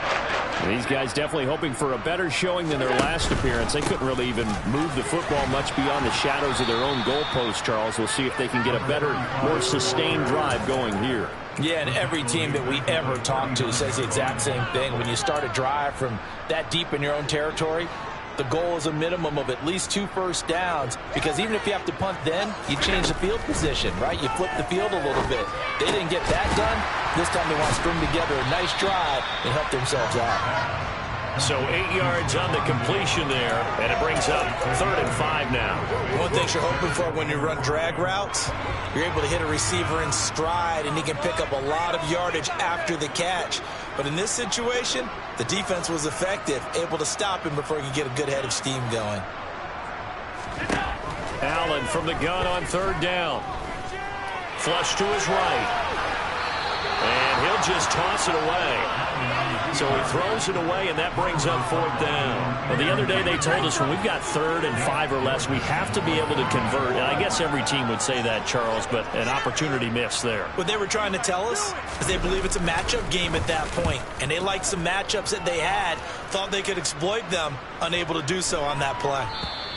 These guys definitely hoping for a better showing than their last appearance. They couldn't really even move the football much beyond the shadows of their own goalpost, Charles. We'll see if they can get a better, more sustained drive going here. Yeah, and every team that we ever talk to says the exact same thing. When you start a drive from that deep in your own territory, the goal is a minimum of at least 2 first downs, because even if you have to punt then, you change the field position, right? You flip the field a little bit. They didn't get that done. This time they want to string together a nice drive and help themselves out. So 8 yards on the completion there, and it brings up 3rd and 5 now. One thing you're hoping for when you run drag routes, you're able to hit a receiver in stride, and he can pick up a lot of yardage after the catch. But in this situation, the defense was effective, able to stop him before he could get a good head of steam going. Allen from the gun on 3rd down. Flush to his right. And he'll just toss it away. So he throws it away, and that brings up 4th down. Well, the other day they told us when we've got 3rd and 5 or less, we have to be able to convert. And I guess every team would say that, Charles, but an opportunity missed there. What they were trying to tell us is they believe it's a matchup game at that point, and they liked some matchups that they had, thought they could exploit them, unable to do so on that play.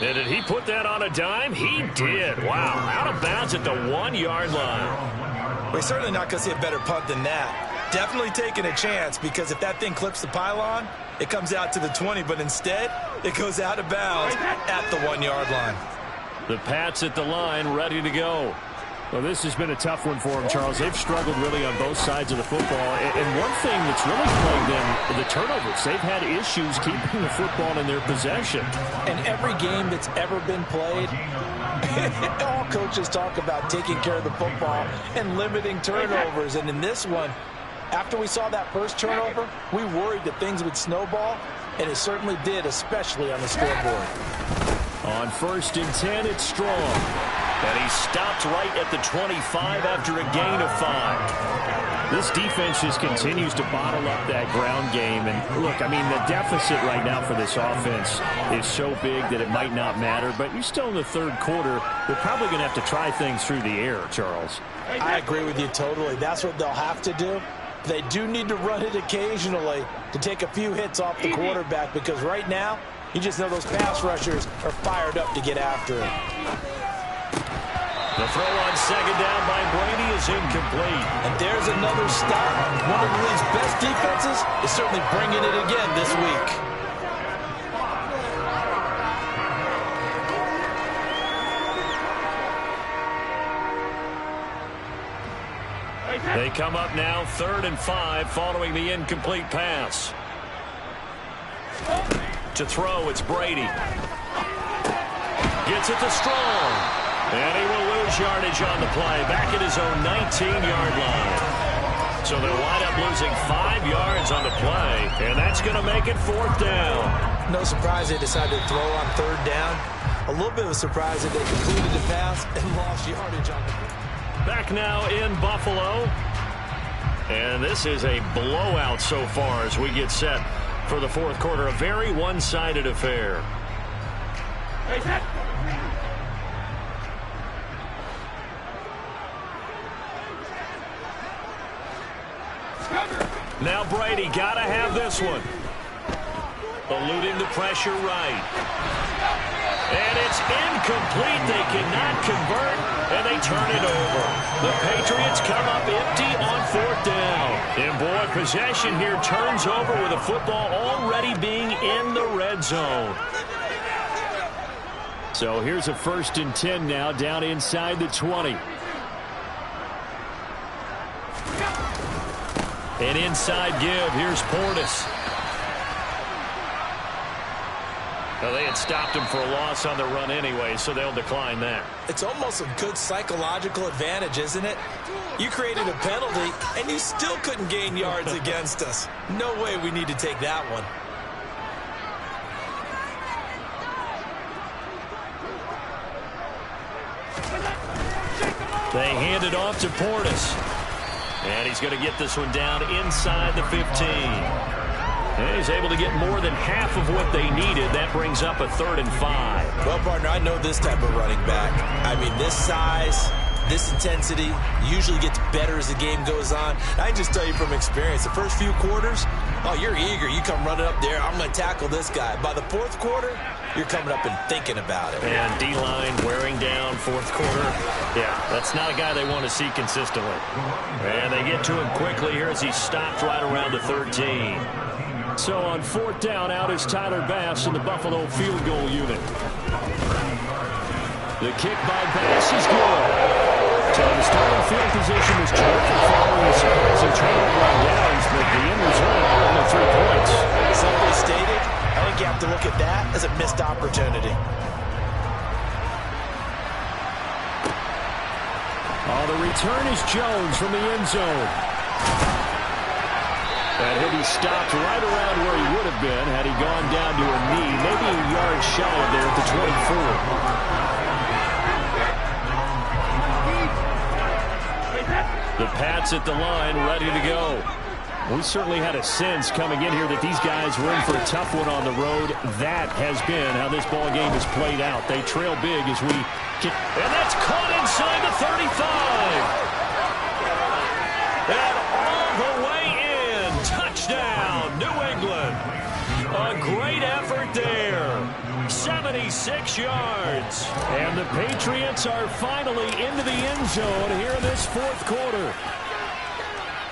And did he put that on a dime? He did. Wow, out of bounds at the 1-yard line. We're certainly not going to see a better punt than that. Definitely taking a chance, because if that thing clips the pylon, it comes out to the 20, but instead it goes out of bounds at the 1-yard line. The Pats at the line, ready to go. Well, this has been a tough one for them, Charles. They've struggled really on both sides of the football. And one thing that's really plagued them, the turnovers. They've had issues keeping the football in their possession. And every game that's ever been played, all coaches talk about taking care of the football and limiting turnovers. And in this one, after we saw that first turnover, we worried that things would snowball, and it certainly did, especially on the scoreboard. On 1st and 10, it's Strong. And he stopped right at the 25 after a gain of 5. This defense just continues to bottle up that ground game. And look, I mean, the deficit right now for this offense is so big that it might not matter. But you're still in the 3rd quarter. They're probably going to have to try things through the air, Charles. I agree with you totally. That's what they'll have to do. They do need to run it occasionally to take a few hits off the quarterback, because right now, you just know those pass rushers are fired up to get after it. The throw on 2nd down by Brady is incomplete. And there's another stop. One of the league's best defenses is certainly bringing it again this week. They come up now 3rd and 5 following the incomplete pass. To throw, it's Brady. Gets it to Strong. And he will lose yardage on the play, back at his own 19-yard line. So they'll wind up losing 5 yards on the play, and that's going to make it 4th down. No surprise they decided to throw on 3rd down. A little bit of a surprise that they completed the pass and lost yardage on the play. Back now in Buffalo. And this is a blowout so far as we get set for the 4th quarter. A very one-sided affair. Now Brady got to have this one. Eluding the pressure right. And it's incomplete. They cannot convert, and they turn it over. The Patriots come up empty on 4th down. And boy, possession here turns over with the football already being in the red zone. So here's a 1st and 10 now, down inside the 20. An inside give. Here's Portis. Well, they had stopped him for a loss on the run anyway, so they'll decline that. It's almost a good psychological advantage, isn't it? You created a penalty, and you still couldn't gain yards against us. No way we need to take that one. They hand it off to Portis. And he's going to get this one down inside the 15. And he's able to get more than half of what they needed. That brings up a 3rd and 5. Well, partner, I know this type of running back. I mean, this size, This intensity usually gets better as the game goes on. I can just tell you from experience, the first few quarters, oh, you're eager. You come running up there, I'm going to tackle this guy. By the fourth quarter, you're coming up and thinking about it. And D-line wearing down fourth quarter. Yeah, that's not a guy they want to see consistently. And they get to him quickly here as he stopped right around the 13. So on fourth down, out is Tyler Bass in the Buffalo field goal unit. The kick by Bass is good. So the starting field position was terrific following a surprising turnover on downs, but the end result, only 3 points. Simply stated, I think you have to look at that as a missed opportunity. Oh, the return is Jones from the end zone. And he'll be stopped right around where he would have been had he gone down to a knee, maybe a yard shy of there at the 24. The Pats at the line, ready to go. We certainly had a sense coming in here that these guys were in for a tough one on the road. That has been how this ball game has played out. They trail big as we get, and that's caught inside the 35. And all the way in. Touchdown, New England. A great effort there. 76 yards. And the Patriots are finally into the end zone here in this fourth quarter.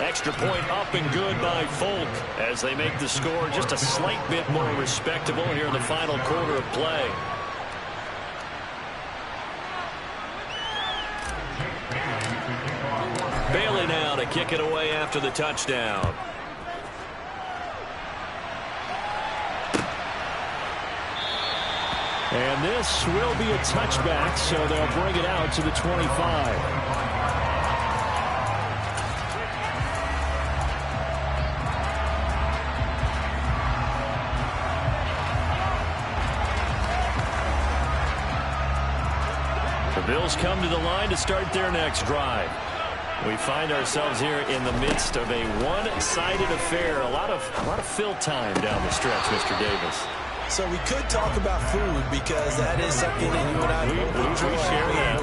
Extra point up and good by Folk as they make the score just a slight bit more respectable here in the final quarter of play. Bailey now to kick it away after the touchdown. And this will be a touchback, so they'll bring it out to the 25. The Bills come to the line to start their next drive. We find ourselves here in the midst of a one-sided affair. A lot of fill time down the stretch, Mr. Davis. So we could talk about food because that is something that you and I enjoy.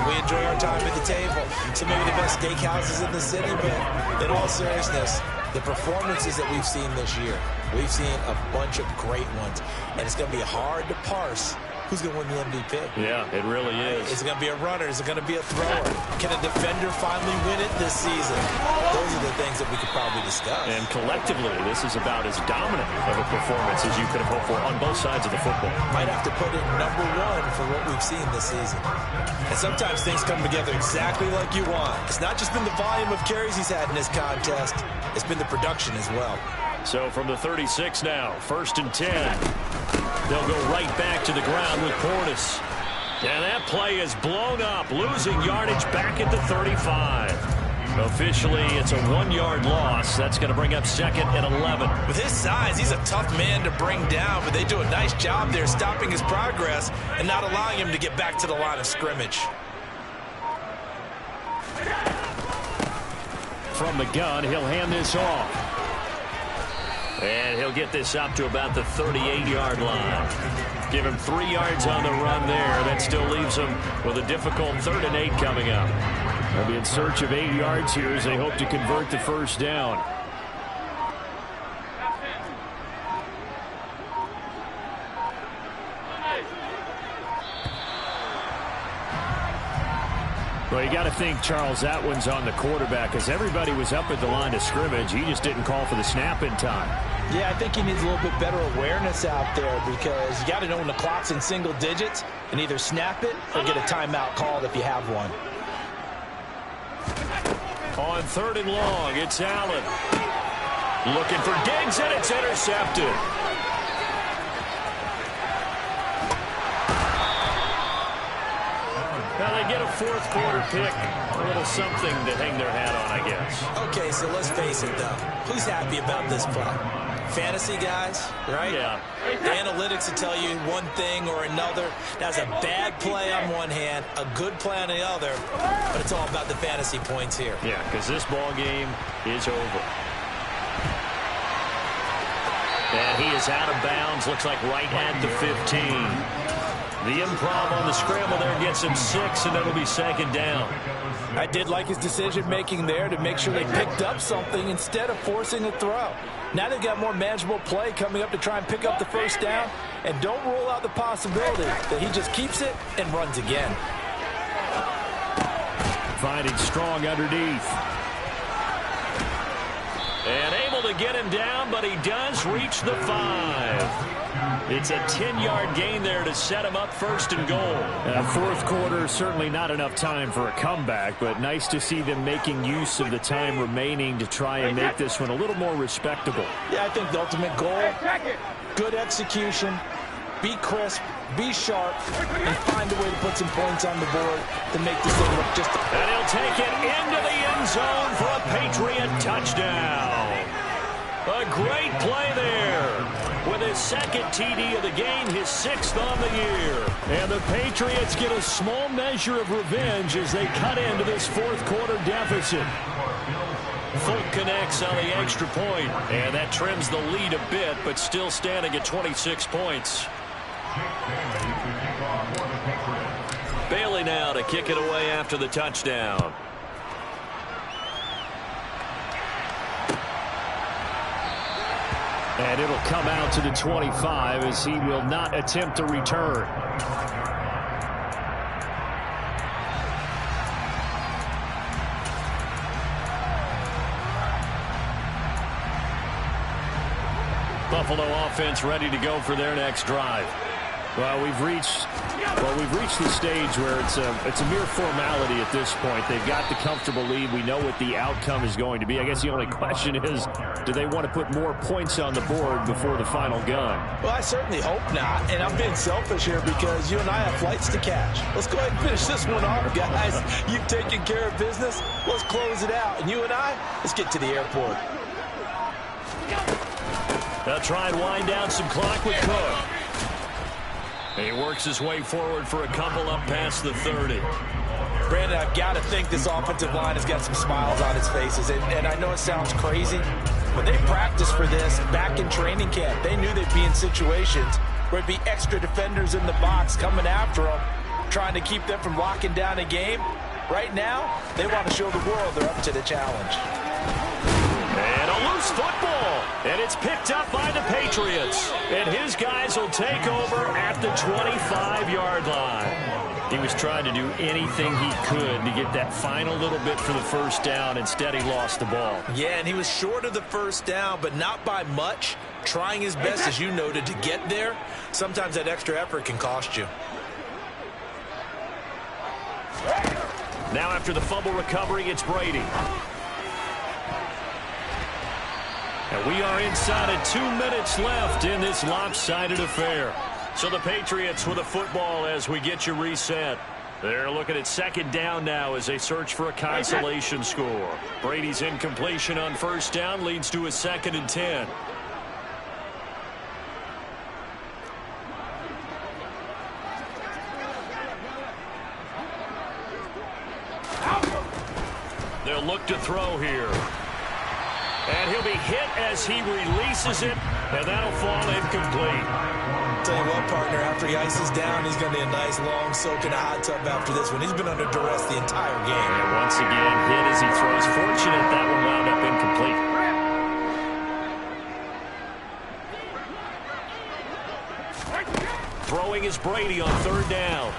We enjoy our time at the table. So maybe the best steakhouses in the city, but in all seriousness, the performances that we've seen this year, we've seen a bunch of great ones, and it's going to be hard to parse who's going to win the MVP. Yeah, it really is. Is it going to be a runner? Is it going to be a thrower? Can a defender finally win it this season? Those are the things that we could probably discuss. And collectively, this is about as dominant of a performance as you could have hoped for on both sides of the football. Might have to put it number one for what we've seen this season. And sometimes things come together exactly like you want. It's not just been the volume of carries he's had in this contest. It's been the production as well. So from the 36 now, 1st and 10. They'll go right back to the ground with Portis. And that play is blown up, losing yardage back at the 35. Officially, it's a 1-yard loss. That's going to bring up 2nd and 11. With his size, he's a tough man to bring down, but they do a nice job there stopping his progress and not allowing him to get back to the line of scrimmage. From the gun, he'll hand this off. And he'll get this up to about the 38-yard line. Give him 3 yards on the run there. That still leaves him with a difficult 3rd and 8 coming up. They'll be in search of 8 yards here as they hope to convert the first down. Well, you got to think, Charles, that one's on the quarterback because everybody was up at the line of scrimmage. He just didn't call for the snap in time. Yeah, I think he needs a little bit better awareness out there because you got to know when the clock's in single digits and either snap it or get a timeout called if you have one. On 3rd and long, it's Allen. Looking for Diggs, and it's intercepted. Now they get a 4th quarter pick. A little something to hang their hat on, I guess. Okay, so let's face it, though. Who's happy about this play? Fantasy guys, right? Yeah. The analytics will tell you one thing or another. That's a bad play on one hand, a good play on the other, but it's all about the fantasy points here. Yeah, because this ball game is over. And he is out of bounds, looks like right at the 15. The improv on the scramble there gets him 6, and it'll be second down. I did like his decision-making there to make sure they picked up something instead of forcing a throw. Now they've got more manageable play coming up to try and pick up the first down, and don't rule out the possibility that he just keeps it and runs again. Finding Strong underneath. And able to get him down, but he does reach the 5. It's a 10-yard gain there to set him up first and goal. Fourth quarter, certainly not enough time for a comeback, but nice to see them making use of the time remaining to try and make this one a little more respectable. Yeah, I think the ultimate goal, good execution, be crisp, be sharp, and find a way to put some points on the board to make this thing look just... And he'll take it into the end zone for a Patriot touchdown. A great play there. With his second TD of the game, his 6th on the year. And the Patriots get a small measure of revenge as they cut into this fourth quarter deficit. Folk connects on the extra point, and that trims the lead a bit, but still standing at 26 points. Bailey now to kick it away after the touchdown. And it'll come out to the 25 as he will not attempt to return. Buffalo offense ready to go for their next drive. Well, we've reached the stage where it's a mere formality at this point. They've got the comfortable lead. We know what the outcome is going to be. I guess the only question is, do they want to put more points on the board before the final gun? Well, I certainly hope not, and I'm being selfish here because you and I have flights to catch. Let's go ahead and finish this one off, guys. You've taken care of business. Let's close it out, and you and I, let's get to the airport. They'll try and wind down some clock with Cook. He works his way forward for a couple up past the 30. Brandon, I've got to think this offensive line has got some smiles on its faces. And I know it sounds crazy, but they practiced for this back in training camp. They knew they'd be in situations where it'd be extra defenders in the box coming after them, trying to keep them from locking down a game. Right now, they want to show the world they're up to the challenge. And a loose football. And it's picked up by the Patriots. And his guys will take over at the 25-yard line. He was trying to do anything he could to get that final little bit for the first down. Instead, he lost the ball. Yeah, and he was short of the first down, but not by much. Trying his best, as you noted, to get there. Sometimes that extra effort can cost you. Now after the fumble recovery, it's Brady. And we are inside of 2 minutes left in this lopsided affair. So the Patriots with a football as we get you reset. They're looking at second down now as they search for a consolation score. Brady's incompletion on first down leads to a 2nd and 10. They'll look to throw here. And he'll be hit as he releases it, and that'll fall incomplete. Tell you what, partner, after he ices down, he's going to be a nice long soak in a hot tub after this one. He's been under duress the entire game. And once again, hit as he throws. Fortunate that one wound up incomplete. Throwing is Brady on third down.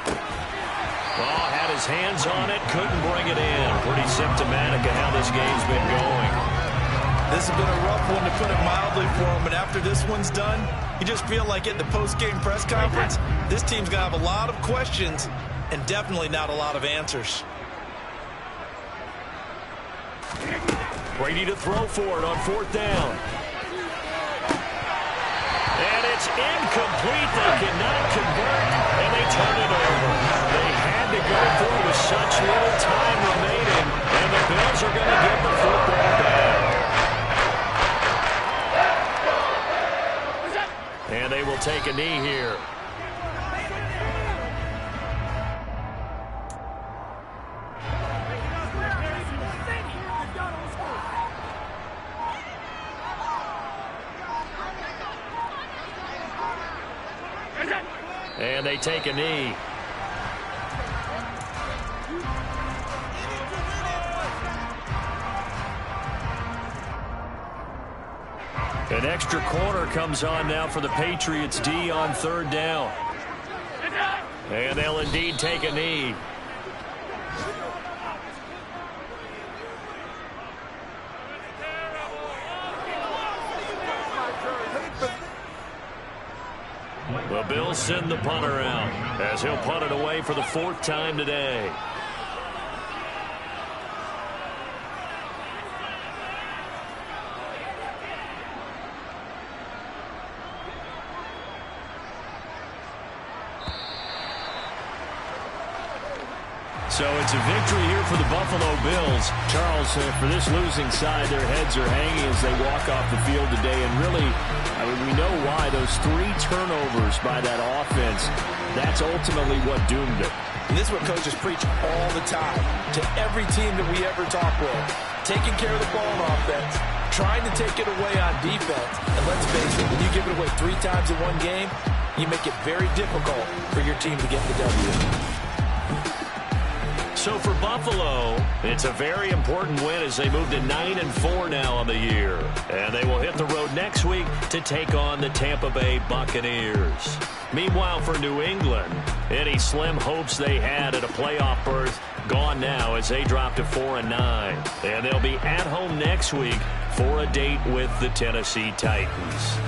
Oh, had his hands on it, couldn't bring it in. Pretty symptomatic of how this game's been going. This has been a rough one, to put it mildly, for him. And after this one's done, you just feel like at the post-game press conference, this team's going to have a lot of questions and definitely not a lot of answers. Brady to throw for it on fourth down. And it's incomplete. They cannot convert, and they turn it over. They had to go for it with such little time remaining, and the Bills are going to get the football back. And they will take a knee here. And they take a knee. An extra corner comes on now for the Patriots D on 3rd down. And they'll indeed take a knee. The Bills send the punter out as he'll punt it away for the 4th time today. So it's a victory here for the Buffalo Bills. Charles, for this losing side, their heads are hanging as they walk off the field today. And really, I mean, we know why. Those 3 turnovers by that offense, that's ultimately what doomed it. And this is what coaches preach all the time to every team that we ever talk with. Taking care of the ball on offense, trying to take it away on defense. And let's face it, when you give it away 3 times in one game, you make it very difficult for your team to get the W. So for Buffalo, it's a very important win as they move to 9-4 now on the year. And they will hit the road next week to take on the Tampa Bay Buccaneers. Meanwhile, for New England, any slim hopes they had at a playoff berth gone now as they drop to 4-9. And they'll be at home next week for a date with the Tennessee Titans.